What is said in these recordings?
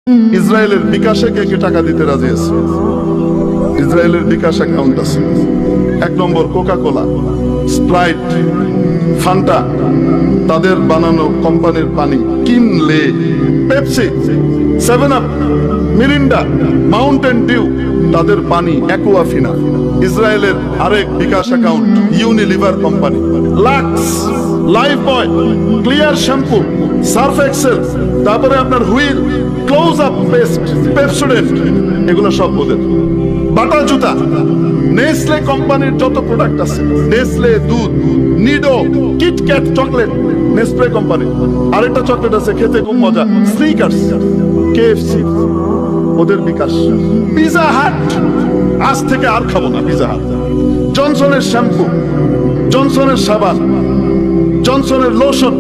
ইসরায়েলের বিকাশে কে কে টাকা দিতে রাজি আছে? ইসরায়েলের বিকাশ অ্যাকাউন্ট আছে। 1 নম্বর কোকা কোলা, স্প্রাইট, ফান্টা, তাদের বানানো কোম্পানির পানি, কিনলে Pepsi, 7 up, Mirinda, Mountain Dew, তাদের পানি, অ্যাকুয়াফিনা। ইসরায়েলের আরেক bKash account Unilever company, Lux, Lifebuoy, Clear shampoo, Surf Excel, তারপরে আপনার Wheel, Closeup paste, Pepsodent, এগুলো সব ওদের। বাটা জুতা, নেসলে কোম্পানির যত প্রোডাক্ট আছে, নেসলে দুধ, নিডো, কিটক্যাট চকলেট, নেসপ্রে কোম্পানি। আরেকটা চকলেট আছে খেতে খুব মজা, স্নিকার্স, কেএফসি, ওদের বিকাশ। পিজা হাট, আজ থেকে আর খাবো না পিজা হাট। জনসনের শ্যাম্পু, জনসনের সাবান, জনসনের লোশন,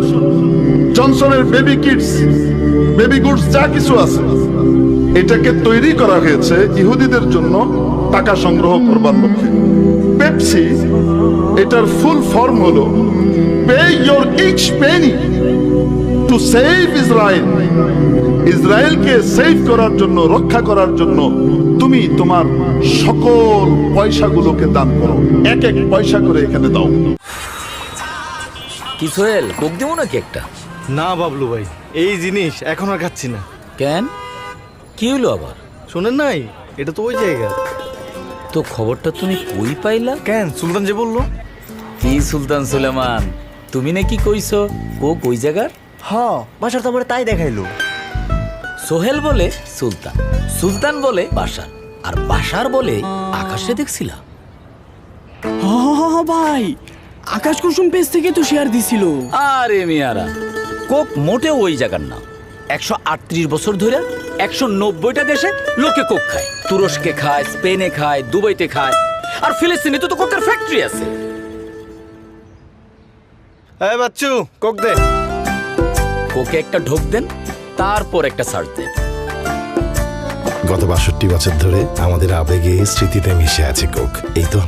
জনসনের বেবি কিডস, বেবি গুডস, যা কিছু আছে, এটাকে তৈরি করা হয়েছে ইহুদিদের জন্য টাকা সংগ্রহ করবার লক্ষ্যে। পেপসি, এটার ফুল ফর্ম হলো pay your each penny to save Israel. ইসরায়েলকে সেভ করার জন্য, রক্ষা করার জন্য তুমি তোমার সকল পয়সাগুলোকে দান করো। 1 পয়সা করে এখানে দাও। কি সোহেল, কোক দেবো নাকি একটা? না বাবলু ভাই, এই জিনিস এখন আর খাচ্ছি না। কেন, কি হলো আবার? শোনেন নাই, এটা তো ওই জায়গা। তো খবরটা তুমি কই পাইলা? কেন, সুলতান যে বললো। কি সুলতান সুলেমান, তুমি নাকি কইছো কোক ওই জায়গার? হ্যাঁ, বাসার তো আমার তাই দেখাইলো। সোহেল বলে সুলতান, সুলতান বলে বাসার, আর বাসার বলে আকাশে দেখছিলা। ভাই, আকাশ কুসুম পেজ থেকে তো শেয়ার দিছিল। আরে মিয়ারা, কোক মোটেও ওই জায়গার না। 138 বছর ধরে 190টা দেশে লোকে কোক খায়। তুরস্কে খায়, স্পেনে খায়, দুবাইতে খায়, আর ফিলিস্তিনে তো কোকের ফ্যাক্টরি আছে। এই বাচ্চু, কোক দে। কোকে একটা ঢোক দেন, তারপর একটা সার্চ দেন। গত 62 বছর ধরে আমাদের আবেগে স্মৃতিতে মিশে আছে কোক। এই তো